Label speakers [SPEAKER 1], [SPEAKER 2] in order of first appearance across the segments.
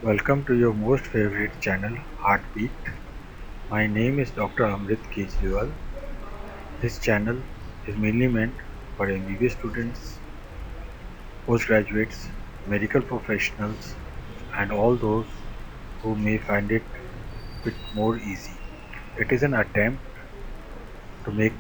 [SPEAKER 1] Welcome to your most favorite channel, Heartbeat. My name is Dr. Amrit Kejriwal. This channel is mainly meant for MBBS students, postgraduates, medical professionals, and all those who may find it a bit more easy. It is an attempt to make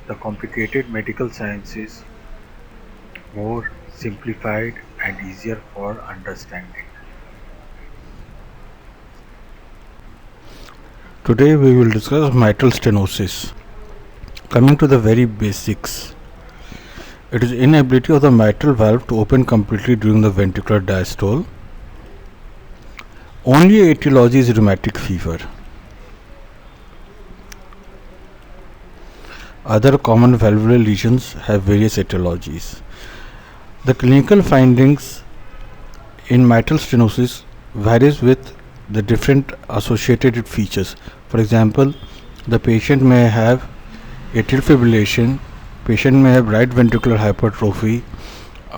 [SPEAKER 1] the complicated medical sciences more simplified and easier for understanding.
[SPEAKER 2] Today we will discuss mitral stenosis. Coming to the very basics, it is inability of the mitral valve to open completely during the ventricular diastole. Only etiology is rheumatic fever. Other common valvular lesions have various etiologies. The clinical findings in mitral stenosis varies with the different associated features. For example, the patient may have atrial fibrillation, patient may have right ventricular hypertrophy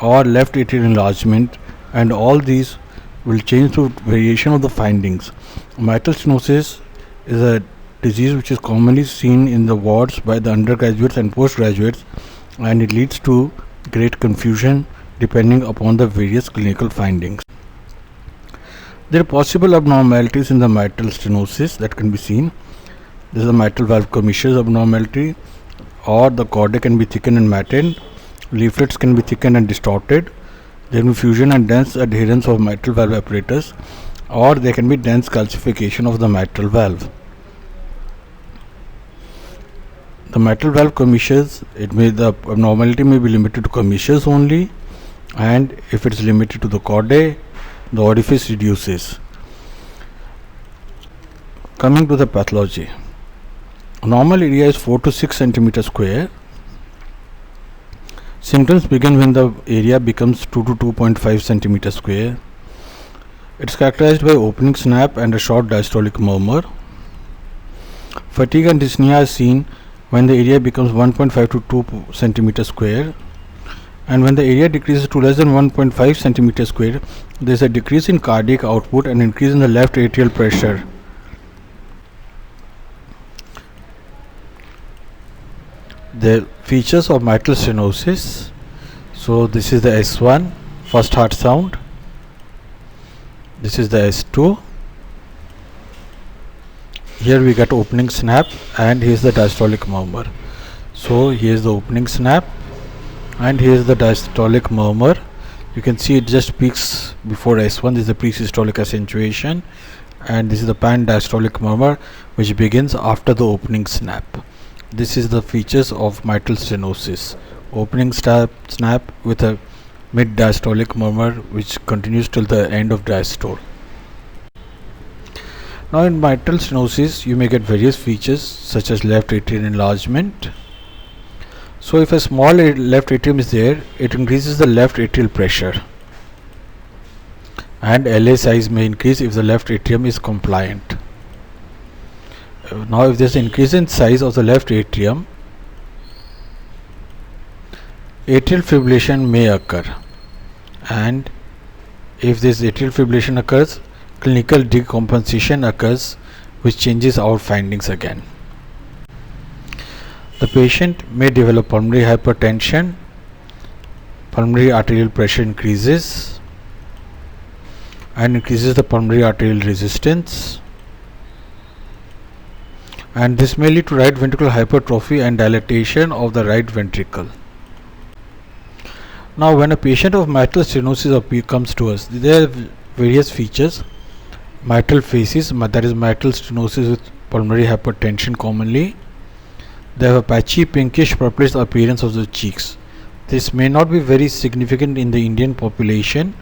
[SPEAKER 2] or left atrial enlargement, and all these will change through variation of the findings. Mitral stenosis is a disease which is commonly seen in the wards by the undergraduates and postgraduates, and it leads to great confusion depending upon the various clinical findings. There are possible abnormalities in the mitral stenosis that can be seen. This is the mitral valve commissures abnormality, or the chordae can be thickened and matted, leaflets can be thickened and distorted, there can be fusion and dense adherence of mitral valve apparatus, or there can be dense calcification of the mitral valve. The mitral valve commissures, the abnormality may be limited to commissures only, and if it is limited to the chordae, the orifice reduces. Coming to the pathology, normal area is 4 to 6 centimeter square. Symptoms begin when the area becomes 2 to 2.5 centimeter square. It is characterized by opening snap and a short diastolic murmur. Fatigue and dyspnea is seen when the area becomes 1.5 to 2 centimeter square, and when the area decreases to less than 1.5 centimeter square, there is a decrease in cardiac output and increase in the left atrial pressure. The features of mitral stenosis. So this is the S1, first heart sound. This is the S2. Here we get opening snap, and here is the diastolic murmur. So here is the opening snap, and here is the diastolic murmur. You can see it just peaks before S1. This is the pre-systolic accentuation, and this is the pan-diastolic murmur which begins after the opening snap. This is the features of mitral stenosis: opening snap with a mid-diastolic murmur which continues till the end of diastole. Now in mitral stenosis you may get various features such as left atrial enlargement. So if a small left atrium is there, it increases the left atrial pressure, and LA size may increase if the left atrium is compliant. Now if there is an increase in size of the left atrium, atrial fibrillation may occur, and if this atrial fibrillation occurs, clinical decompensation occurs which changes our findings again. The patient may develop pulmonary hypertension, pulmonary arterial pressure increases and increases the pulmonary arterial resistance, and this may lead to right ventricular hypertrophy and dilatation of the right ventricle. Now when a patient of mitral stenosis comes to us, there are various features. Mitral phases, that is mitral stenosis with pulmonary hypertension commonly. They have a patchy pinkish purplish appearance of the cheeks. This may not be very significant in the Indian population,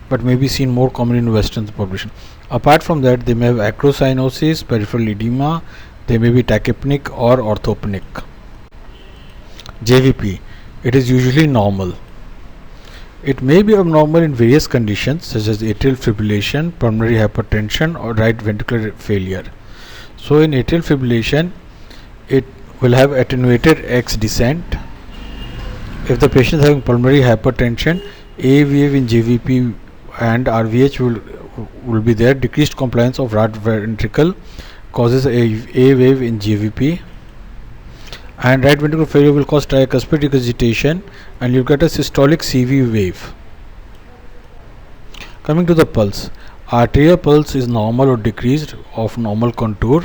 [SPEAKER 2] but may be seen more commonly in Western population. Apart from that, they may have acrocyanosis, peripheral edema, they may be tachypneic or orthopneic. JVP, it is usually normal. It may be abnormal in various conditions such as atrial fibrillation, pulmonary hypertension, or right ventricular failure. So in atrial fibrillation, it will have attenuated X descent. If the patient is having pulmonary hypertension, AVF in JVP and RVH will be there. Decreased compliance of right ventricle causes a wave in GVP, and right ventricular failure will cause tricuspid regurgitation, and you get a systolic CV wave. Coming to the pulse, arterial pulse is normal or decreased of normal contour.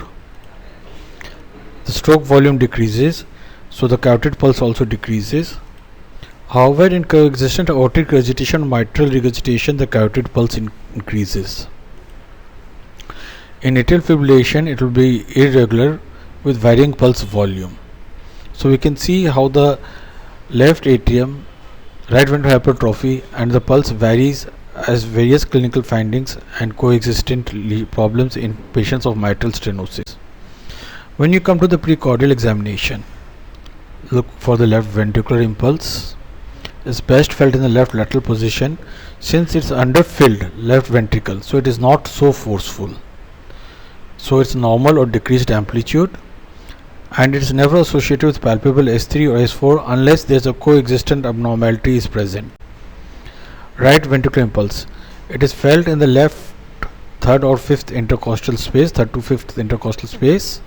[SPEAKER 2] The stroke volume decreases, so the carotid pulse also decreases. However, in coexistent aortic regurgitation or mitral regurgitation, the carotid pulse increases. In atrial fibrillation, it will be irregular with varying pulse volume. So we can see how the left atrium, right ventricular hypertrophy, and the pulse varies as various clinical findings and coexistent problems in patients of mitral stenosis. When you come to the precordial examination, look for the left ventricular impulse. Is best felt in the left lateral position, since it's underfilled left ventricle, so it is not so forceful. So it's normal or decreased amplitude, and it is never associated with palpable S3 or S4 unless there is a coexistent abnormality is present. Right ventricular impulse. It is felt in the left third or fifth intercostal space, third to fifth intercostal space,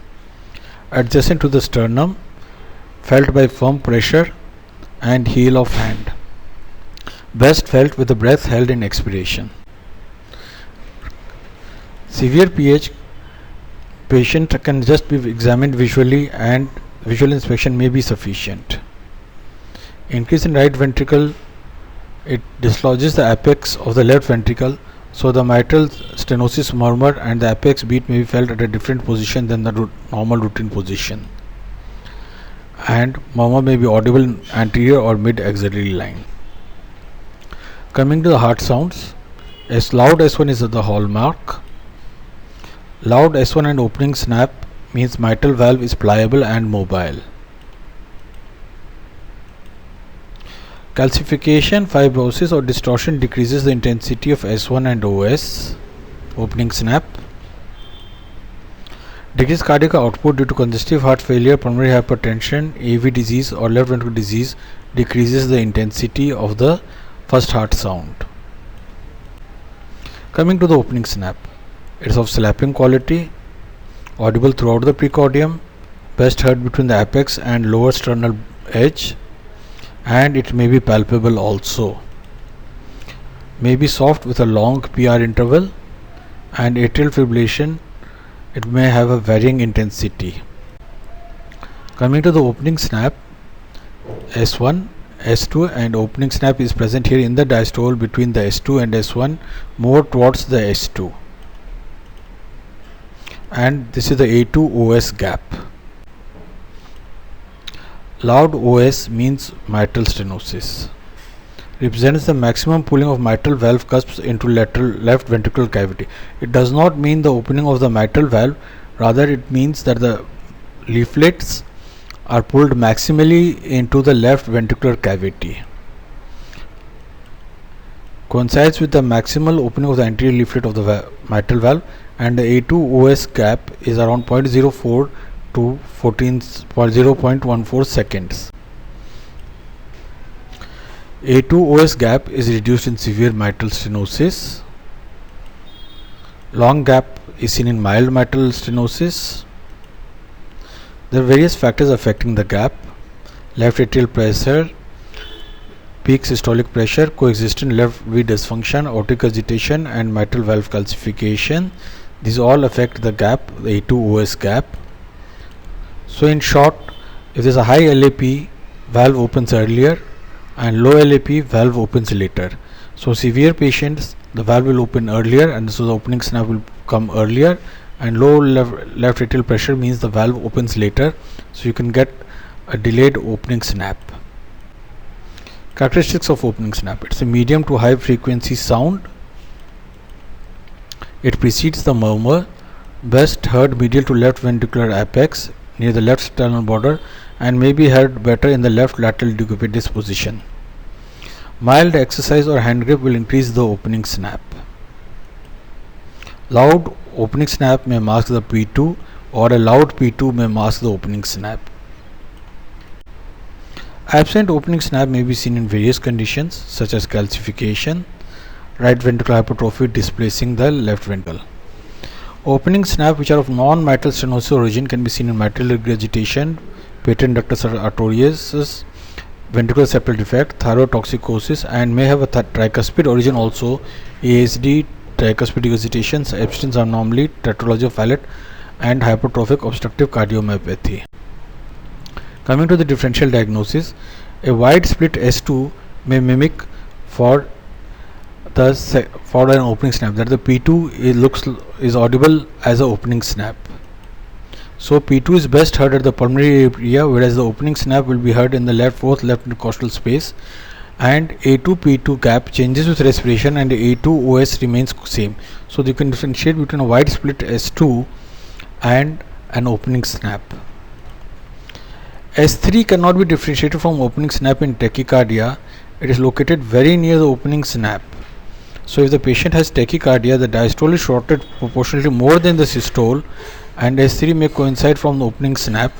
[SPEAKER 2] adjacent to the sternum, felt by firm pressure and heel of hand. Best felt with the breath held in expiration. Severe PH patient can just be examined visually, and visual inspection may be sufficient. Increase in right ventricle, it dislodges the apex of the left ventricle, so the mitral stenosis murmur and the apex beat may be felt at a different position than the normal routine position, and murmur may be audible in anterior or mid axillary line. Coming to the heart sounds, as loud S1 is the hallmark. Loud S1 and opening snap means mitral valve is pliable and mobile. Calcification, fibrosis or distortion decreases the intensity of S1 and OS, opening snap. Decreased cardiac output due to congestive heart failure, pulmonary hypertension, AV disease or left ventricular disease decreases the intensity of the first heart sound. Coming to the opening snap, it is of slapping quality, audible throughout the precordium, best heard between the apex and lower sternal edge, and it may be palpable also. May be soft with a long PR interval, and atrial fibrillation, it may have a varying intensity. Coming to the opening snap, S1, S2 and opening snap is present here in the diastole between the S2 and S1, more towards the S2. And this is the A2 OS gap. Loud OS means mitral stenosis. Represents the maximum pulling of mitral valve cusps into lateral left ventricular cavity. It does not mean the opening of the mitral valve, rather it means that the leaflets are pulled maximally into the left ventricular cavity. Coincides with the maximal opening of the anterior leaflet of the mitral valve, and the A2 OS gap is around 0.04 to 0.14 seconds. A2 OS gap is reduced in severe mitral stenosis. Long gap is seen in mild mitral stenosis. There are various factors affecting the gap: left atrial pressure, peak systolic pressure, coexistent left V dysfunction, aortic agitation and mitral valve calcification. These all affect the gap, the A2 OS gap. So in short, if there is a high LAP, valve opens earlier, and low LAP, valve opens later. So severe patients, the valve will open earlier, and so the opening snap will come earlier, and low left atrial pressure means the valve opens later, so you can get a delayed opening snap. Characteristics of opening snap: it's a medium to high frequency sound. It precedes the murmur, best heard medial to left ventricular apex near the left sternal border, and may be heard better in the left lateral decubitus position. Mild exercise or hand grip will increase the opening snap. Loud opening snap may mask the P2, or a loud P2 may mask the opening snap. Absent opening snap may be seen in various conditions such as calcification, right ventricular hypertrophy displacing the left ventricle. Opening snap which are of non-mitral stenosis origin can be seen in mitral regurgitation, patent ductus arteriosus, ventricular septal defect, thyrotoxicosis, and may have a tricuspid origin also, ASD, tricuspid regurgitations, Epstein's anomaly, tetralogy of Fallot, and hypertrophic obstructive cardiomyopathy. Coming to the differential diagnosis, a wide split S2 may mimic for an opening snap, that the P2 is audible as an opening snap. So P2 is best heard at the pulmonary area, whereas the opening snap will be heard in the fourth left intercostal space, and A2 P2 gap changes with respiration and the A2 OS remains same. So you can differentiate between a wide split S2 and an opening snap. S3 cannot be differentiated from opening snap in tachycardia. It is located very near the opening snap. So if the patient has tachycardia, the diastole is shorted proportionally more than the systole, and S3 may coincide from the opening snap.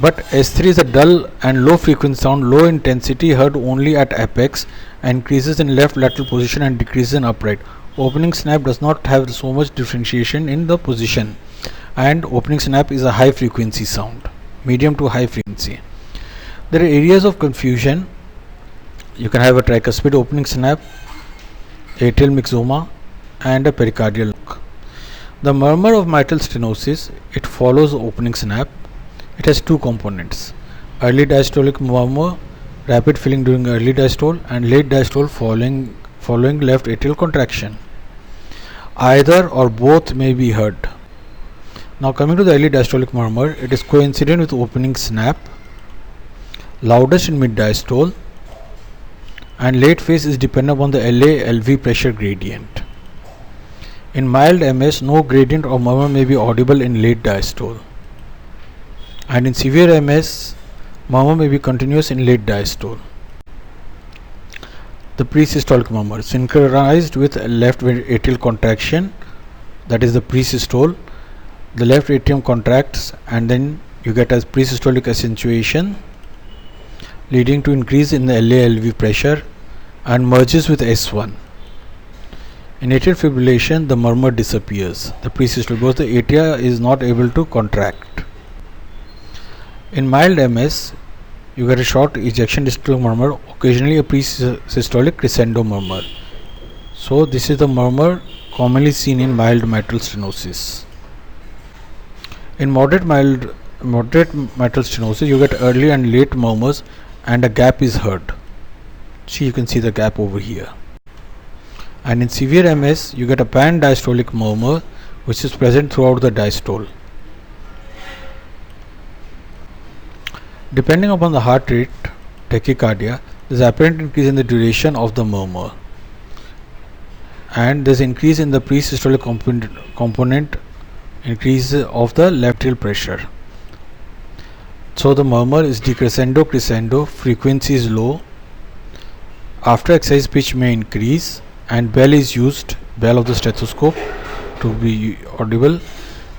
[SPEAKER 2] But S3 is a dull and low frequency sound, low intensity, heard only at apex, and increases in left lateral position and decreases in upright. Opening snap does not have so much differentiation in the position, and opening snap is a high frequency sound, medium to high frequency. There are areas of confusion. You can have a tricuspid opening snap, atrial myxoma, and a pericardial look. The murmur of mitral stenosis, it follows the opening snap. It has two components: early diastolic murmur, rapid filling during early diastole, and late diastole following left atrial contraction. Either or both may be heard. Now coming to the early diastolic murmur, it is coincident with opening snap, loudest in mid diastole, and late phase is dependent upon the LA-LV pressure gradient. In mild MS, no gradient or murmur may be audible in late diastole, and in severe MS, murmur may be continuous in late diastole. The presystolic murmur, synchronized with left atrial contraction, that is the presystole. The left atrium contracts, and then you get a presystolic accentuation leading to increase in the LA-LV pressure and merges with S1. In atrial fibrillation, the murmur disappears, the presystole, because the atria is not able to contract. In mild MS, you get a short ejection dystolic murmur, occasionally a presystolic crescendo murmur. So this is the murmur commonly seen in mild mitral stenosis. In moderate mitral stenosis, you get early and late murmurs, and a gap is heard. See, you can see the gap over here. And in severe MS, you get a pan-diastolic murmur which is present throughout the diastole. Depending upon the heart rate, tachycardia, there is apparent increase in the duration of the murmur, and there is increase in the presystolic component, increase of the left atrial pressure. So the murmur is decrescendo, frequency is low. After exercise, pitch may increase, and bell is used, bell of the stethoscope, to be audible.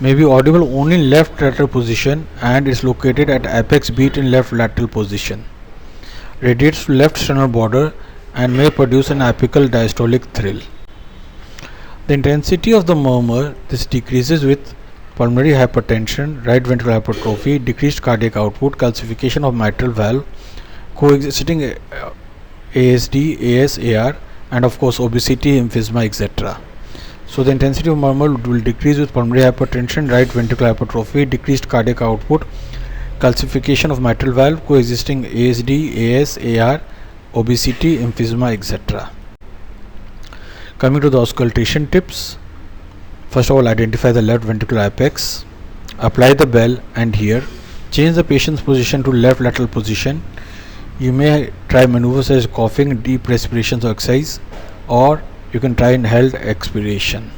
[SPEAKER 2] May be audible only in left lateral position, and is located at apex beat in left lateral position. Radiates to left sternal border and may produce an apical diastolic thrill. The intensity of the murmur, this decreases with pulmonary hypertension, right ventricular hypertrophy, decreased cardiac output, calcification of mitral valve, coexisting ASD, AS, AR, and of course obesity, emphysema, etc. So the intensity of murmur will decrease with pulmonary hypertension, right ventricular hypertrophy, decreased cardiac output, calcification of mitral valve, coexisting ASD, AS, AR, obesity, emphysema, etc. Coming to the auscultation tips, first of all, identify the left ventricular apex, apply the bell and hear, change the patient's position to left lateral position. You may try maneuvers such as coughing, deep respirations or exercise, or you can try inhaled expiration.